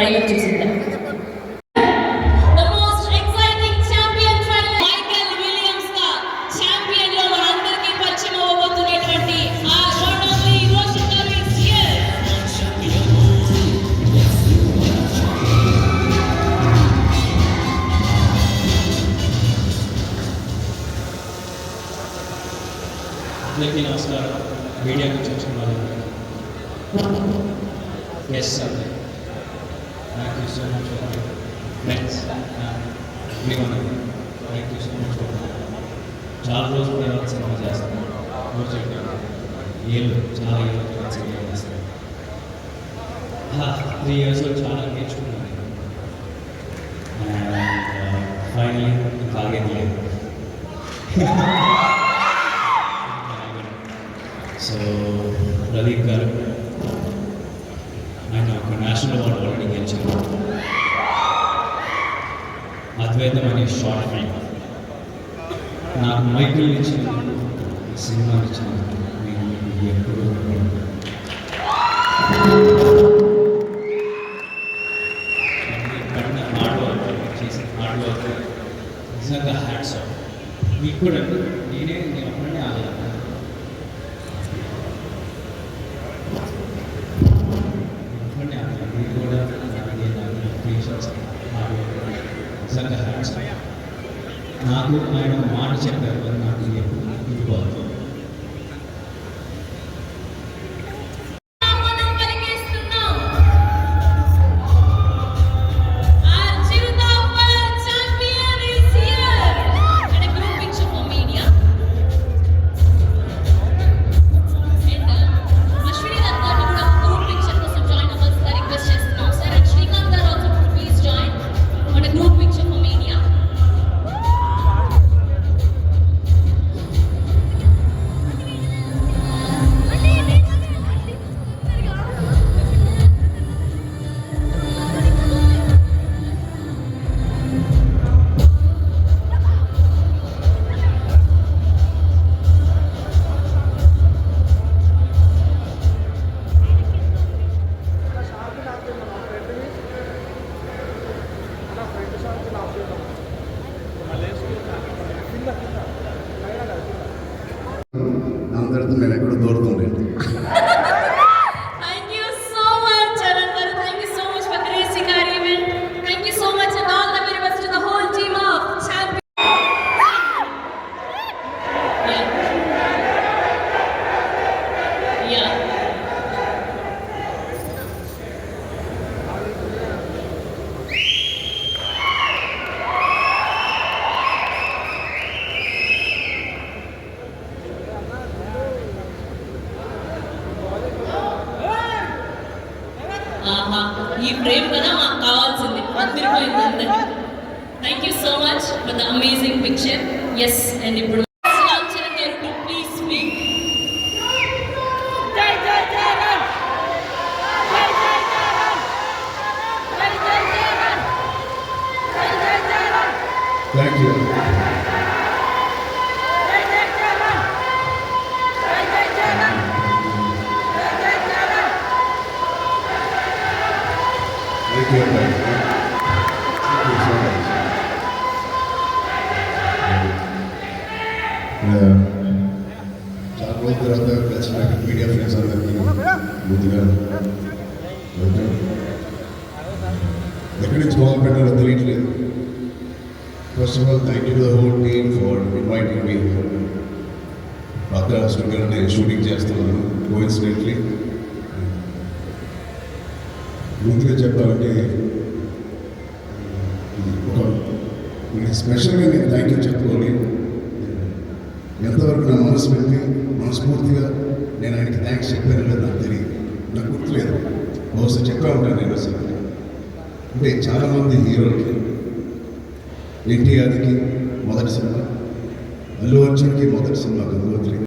Dialogue చూసిందా? అందరికీ నమస్కారం. మీడియా నుంచి వచ్చిన వాళ్ళు yes sir, thank you so much for friends, thank you so much for చాలా రోజుల తర్వాత సినిమా చేస్తాను. రోజు ఏళ్ళు చాలా ఏళ్ళ తర్వాత సినిమా చేస్తాను. 3 yearsలో చాలా నేర్చుకున్నాను. ఫైనలీ తాగేది లేదు. సో ప్రదీప్ గారు ఆయన ఒక నేషనల్ అవార్డు ఆల్రెడీ గెలిచారు. అద్వైతం అనే షార్ట్ ఫిల్మ్ నాకు మైకిల్ ఇచ్చిన సినిమా ఇచ్చిన నేను ఎప్పుడు పడిన హార్డ్ వర్క్ చేసిన హార్డ్ వర్క్ నిజంగా హ్యాట్స్ ఆఫ్. మీకు కూడా నేను అప్పుడే ఆగలను. నాకు ఆయన మాట చెప్పారు, నాకు ఎప్పుడు ఇవ్వాలి. అందరితో నేను ఎక్కడో దూరుతుండేది. ఈ ప్రేమ కదా మాకు కావాల్సింది. అదిరిపోయింది. Thank you so much for the amazing picture. Yes, and ఇప్పుడు ప్లీజ్ స్పీక్. Thank you. చాలా రోజుల తర్వాత కలిసిన మీడియా ఫ్రెండ్స్ అందరికీ ముందుగా ఎక్కడి నుంచి మొదలు పెట్టాలో తెలియట్లేదు. First of all thank you to the whole team for inviting me. Bhadra స్టూడియోలో నేను షూటింగ్ చేస్తున్నాను. కోఇన్సిడెంట్లీ ముందుగా చెప్పాలంటే స్పెషల్గా నేను థ్యాంక్ యూ చెప్పుకోవాలి. ఎంతవరకు నా మనసు పెట్టి మనస్ఫూర్తిగా నేను ఆయనకి థ్యాంక్స్ చెప్పాను లేదు నాకు తెలియదు, నాకు గుర్తులేదు. బహుశా చెప్పా ఉంటాను నేను అసలు. అంటే చాలామంది హీరోలకి, ఎన్టీఆర్కి మొదటి సినిమా, అల్లు అర్జున్కి మొదటి సినిమా గంగోత్రి,